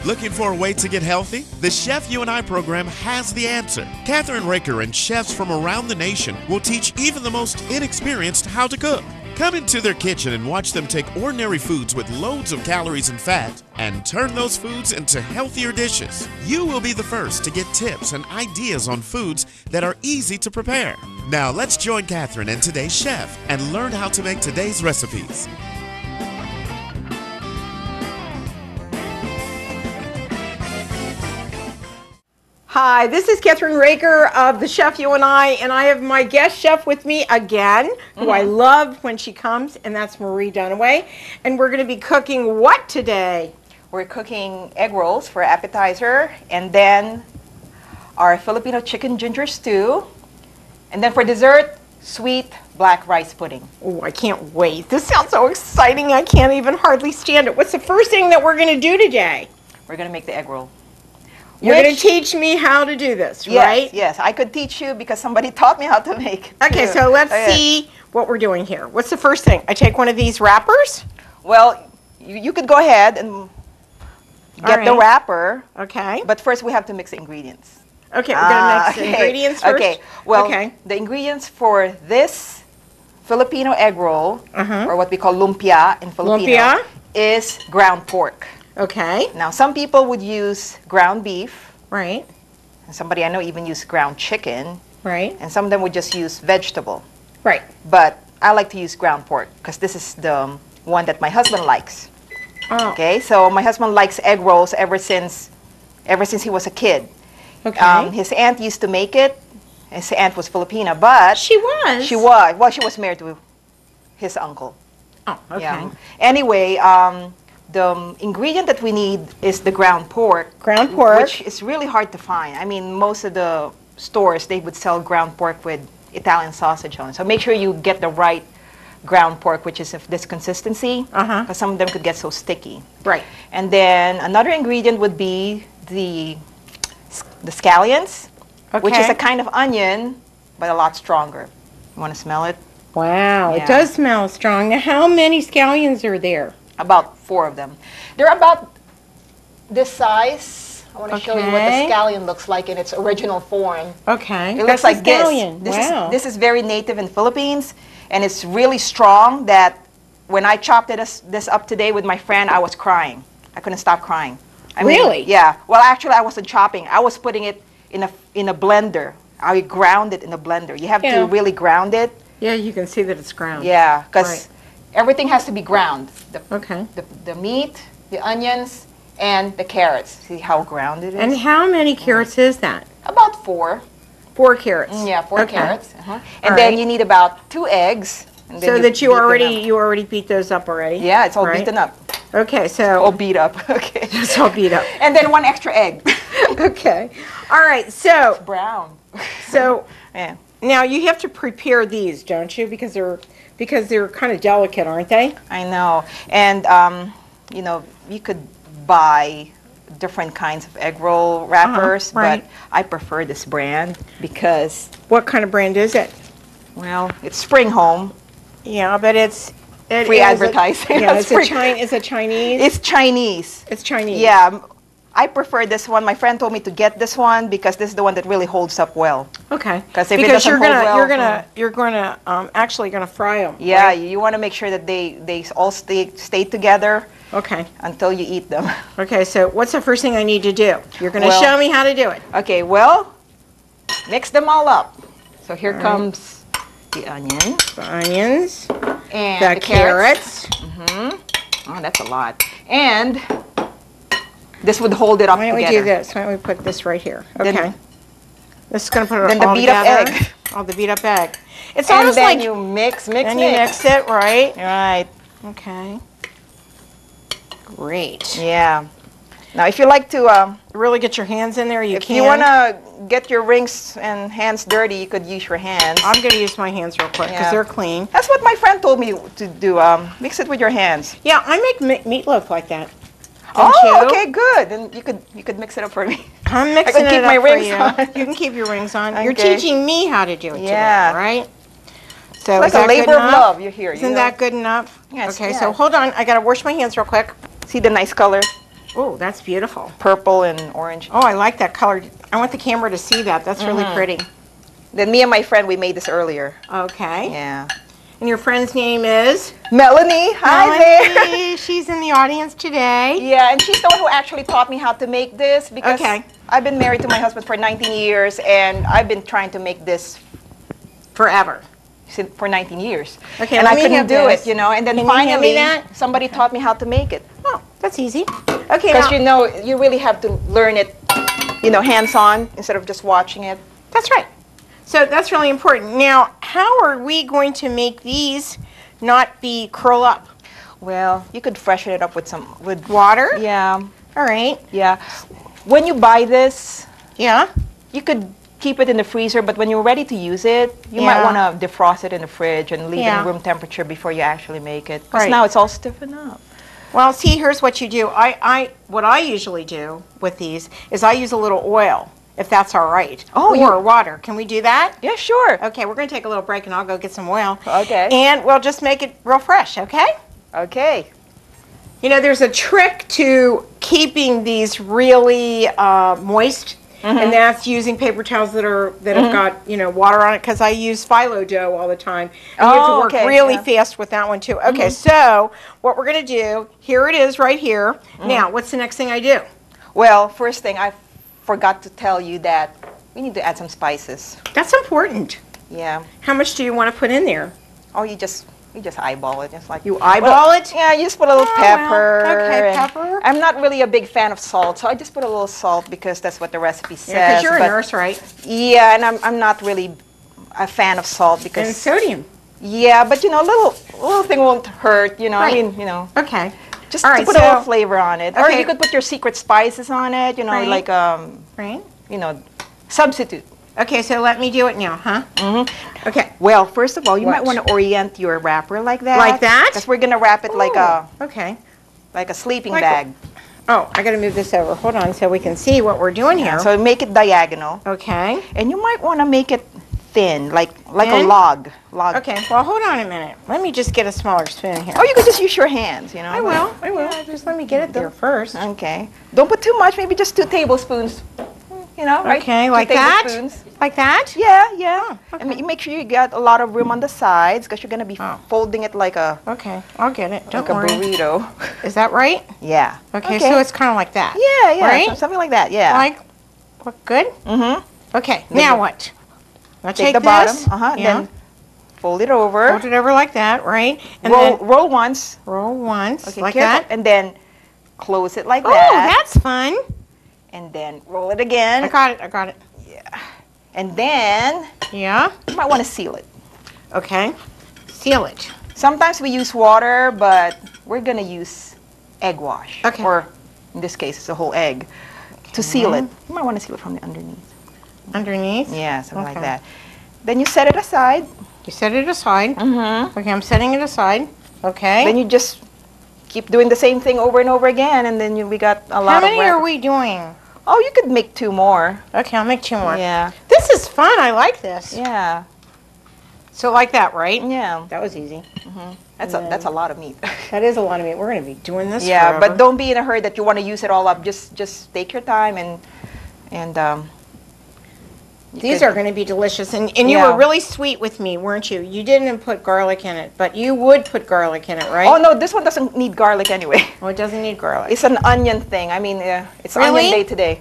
Looking for a way to get healthy? The Chef You and I program has the answer. Kathryn Raaker and chefs from around the nation will teach even the most inexperienced how to cook. Come into their kitchen and watch them take ordinary foods with loads of calories and fat and turn those foods into healthier dishes. You will be the first to get tips and ideas on foods that are easy to prepare. Now let's join Kathryn and today's chef and learn how to make today's recipes. Hi, this is Kathryn Raaker of The Chef You and I have my guest chef with me again, who I love when she comes, and that's Maria Dunaway. And we're going to be cooking what today? We're cooking egg rolls for appetizer, and then our Filipino chicken ginger stew, and then for dessert, sweet black rice pudding. Oh, I can't wait. This sounds so exciting. I can't even hardly stand it. What's the first thing that we're going to do today? We're going to make the egg roll. You're going to teach me how to do this, right? Yes, I could teach you because somebody taught me how to make it. Okay, so let's see what we're doing here. What's the first thing? I take one of these wrappers? Well, you could go ahead and get the wrapper. Okay. But first we have to mix the ingredients. Okay, we're going to mix the ingredients first? Okay, well, the ingredients for this Filipino egg roll, or what we call lumpia in Filipino, is ground pork. Okay. Now, some people would use ground beef. Right. And somebody I know even use ground chicken. Right. And some of them would just use vegetable. Right. But I like to use ground pork because this is the one that my husband likes. Oh. Okay, so my husband likes egg rolls ever since he was a kid. Okay. His aunt used to make it. His aunt was Filipina, but she was. She was. Well, she was married to his uncle. Oh, okay. Yeah. Anyway, the ingredient that we need is the ground pork. Ground pork. Which is really hard to find. I mean, most of the stores, they would sell ground pork with Italian sausage on it. So make sure you get the right ground pork, which is of this consistency, because some of them could get so sticky. Right. And then another ingredient would be the scallions, which is a kind of onion, but a lot stronger. You want to smell it? Wow, it does smell strong. Now, how many scallions are there? About 4 of them. They're about this size. I want to show you what the scallion looks like in its original form. Okay. It looks like this. This is very native in Philippines, and it's really strong that when I chopped this up today with my friend, I was crying. I couldn't stop crying. Really? Yeah. Well, actually, I wasn't chopping. I was putting it in a blender. I ground it in a blender. You have to really ground it. Yeah, you can see that it's ground. Yeah, because everything has to be ground. The meat, the onions, and the carrots. See how ground it is? And how many carrots is that? About 4. 4 carrots. Yeah, 4 carrots. And then you need about 2 eggs. And then so that you already beat those up already? Yeah, it's all beaten up. Okay, so... all beat up. Okay. It's all beat up. And then 1 extra egg. Okay. All right, so... It's brown. So, now you have to prepare these, don't you? Because they're kind of delicate, aren't they? I know. And, you know, you could buy different kinds of egg roll wrappers, but I prefer this brand because... What kind of brand is it? Well, it's Spring Home. Yeah, but it's... free advertising. Yeah, is it Chinese? It's Chinese. It's Chinese. Yeah. I prefer this one. My friend told me to get this one because this is the one that really holds up well. Okay. Because if it doesn't hold well, you're gonna actually gonna fry them. Yeah, you want to make sure that they all stay together. Okay. Until you eat them. Okay. So what's the first thing I need to do? You're gonna show me how to do it. Okay. Well, mix them all up. So here comes the onion. The onions. And the carrots. Oh, that's a lot. And this would hold it up together. Why don't we do this? Why don't we put this right here? Okay. This is going to put it all together. Then the beat-up egg. Oh, the beat-up egg. It's almost like... you mix. Then you mix it, right? Right. Okay. Great. Yeah. Now, if you like to... really get your hands in there, you can. If you want to get your rings and hands dirty, you could use your hands. I'm going to use my hands real quick because they're clean. That's what my friend told me to do. Mix it with your hands. Yeah, I make meatloaf like that. Okay, good. Then you could mix it up for me. I'm mixing it up for you. On. You can keep your rings on. Okay. You're teaching me how to do it today, right? So it's like a labor of love. Isn't that good enough? Yes. Okay, so hold on. I got to wash my hands real quick. See the nice color? Oh, that's beautiful. Purple and orange. Oh, I like that color. I want the camera to see that. That's really pretty. Then me and my friend, we made this earlier. Okay. Yeah. And your friend's name is? Melanie. Hi there. Melanie. She's in the audience today. Yeah, and she's the one who actually taught me how to make this because I've been married to my husband for 19 years and I've been trying to make this forever. For 19 years. Okay, and I couldn't do it, you know, and then finally somebody taught me how to make it. Oh, that's easy. Okay. Because you know, you really have to learn it, you know, hands-on instead of just watching it. That's right. So that's really important. Now, how are we going to make these not be curl up? Well, you could freshen it up with water? Yeah. All right. Yeah. When you buy this, yeah, you could keep it in the freezer, but when you're ready to use it, you might want to defrost it in the fridge and leave it in room temperature before you actually make it. Because now it's all stiffened up. Well, see, here's what you do. What I usually do with these is I use a little oil, if that's all right. Oh, or water. Can we do that? Yeah, sure. Okay, we're going to take a little break and I'll go get some oil. Okay. And we'll just make it real fresh, okay? Okay. You know, there's a trick to keeping these really moist. And that's using paper towels that have got, you know, water on it, because I use phyllo dough all the time. And you have to work really fast with that one too. Okay, so what we're going to do, here it is right here. Now, what's the next thing I do? Well, first thing, I forgot to tell you that we need to add some spices. That's important. Yeah. How much do you want to put in there? Oh, you just eyeball it, just like you eyeball it. Yeah, you just put a little pepper. Well, okay, pepper. I'm not really a big fan of salt, so I just put a little salt because that's what the recipe says. Yeah, because you're a nurse, right? Yeah, and I'm not really a fan of salt because and sodium. Yeah, but you know, a little thing won't hurt. You know, I mean, you know. Okay. Just to put a little flavor on it, or you could put your secret spices on it. You know, like you know, substitute. Okay, so let me do it now, huh? Okay. Well, first of all, you might want to orient your wrapper like that. Like that? Because we're gonna wrap it like a like a sleeping bag. Oh, I gotta move this over. Hold on, so we can see what we're doing here. So make it diagonal. Okay. And you might want to make it thin, like a log. Okay. Well, hold on a minute. Let me just get a smaller spoon here. Oh, you could just use your hands. You know. I will. Yeah, just let me get it there first. Okay. Don't put too much. Maybe just 2 tablespoons. You know, right? Okay, like that? Like that? Yeah, yeah. Oh, okay. And make sure you got a lot of room on the sides because you're going to be folding it like a... Okay, I'll get it. Don't worry. Like a burrito. Is that right? Yeah. Okay, so it's kind of like that. Yeah, yeah. Right? Something like that, yeah. Like, what, good? Mm-hmm. Okay, now what? Now take the bottom, then fold it over. Fold it over like that, right? And roll once. Roll once, okay, like careful. that. And then close it like that. Oh, that's fun. And then roll it again. I got it. Yeah. And then you might want to seal it. Okay. Seal it. Sometimes we use water, but we're going to use egg wash. Okay. Or in this case, it's a whole egg. To seal it. You might want to seal it from the underneath. Underneath? Yeah, something like that. Then you set it aside. You set it aside. Okay, I'm setting it aside. Okay. Then you just keep doing the same thing over and over again, and then we got a lot of... How many are we doing? Oh, you could make 2 more. Okay, I'll make 2 more. Yeah. This is fun. I like this. Yeah. So like that, right? Yeah. That was easy. That's a lot of meat. That is a lot of meat. We're going to be doing this forever. But But don't be in a hurry that you want to use it all up. Just take your time and these are going to be delicious. And you were really sweet with me, weren't you? You didn't put garlic in it, but you would put garlic in it, right? Oh, no, this one doesn't need garlic anyway. Oh, it doesn't need garlic. It's an onion thing. I mean, it's onion day today.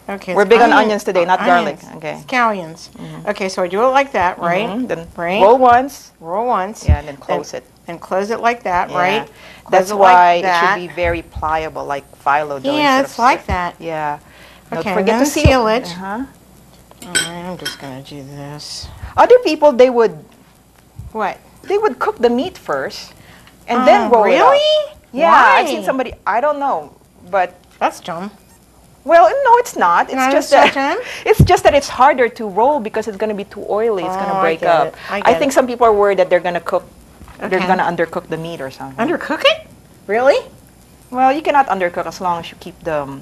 Okay. We're big on onions today, not garlic. Okay. Scallions. Okay, so I do it like that, right? Then roll once. Roll once. Yeah, and then close it. And close it like that, right? That's why it should be very pliable, like phyllo dough. Yeah, it's like that. Yeah. Okay, don't forget to seal it. All right, I'm just going to do this. Other people, they would... What? They would cook the meat first and then roll it up. Really? Yeah, Why? I've seen somebody, I don't know, but... That's dumb. Well, no, it's not. It's just that it's just that it's harder to roll because it's going to be too oily. It's going to break up. I think some people are worried that they're going to cook, they're going to undercook the meat or something. Undercook it? Really? Well, you cannot undercook as long as you keep the...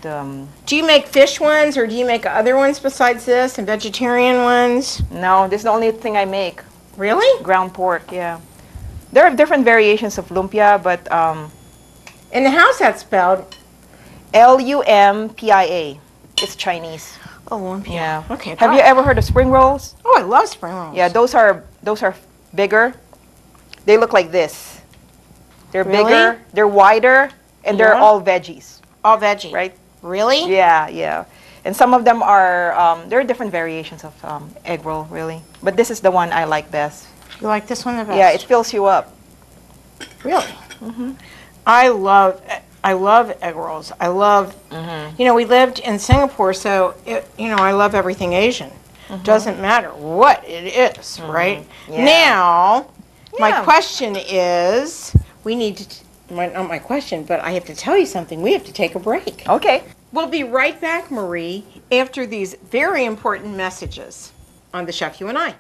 Do you make fish ones, or do you make other ones besides this, and vegetarian ones? No, this is the only thing I make. Really? Ground pork, yeah. There are different variations of lumpia, but... And how's that spelled? Lumpia. It's Chinese. Oh, lumpia. Yeah. Okay. Have you ever heard of spring rolls? Oh, I love spring rolls. Yeah, those are bigger. They look like this. They're Really? bigger, they're wider, and they're Yeah. all veggies, All veggie. right? Really? Yeah, yeah. And some of them are, there are different variations of egg roll, really. But this is the one I like best. You like this one the best? Yeah, it fills you up. Really? I love egg rolls. I love, you know, we lived in Singapore, so, you know, I love everything Asian. Doesn't matter what it is, right? Yeah. Now, my Yeah. question is, we need to, not my question, but I have to tell you something. We have to take a break. Okay. We'll be right back, Marie, after these very important messages on The Chef You and I.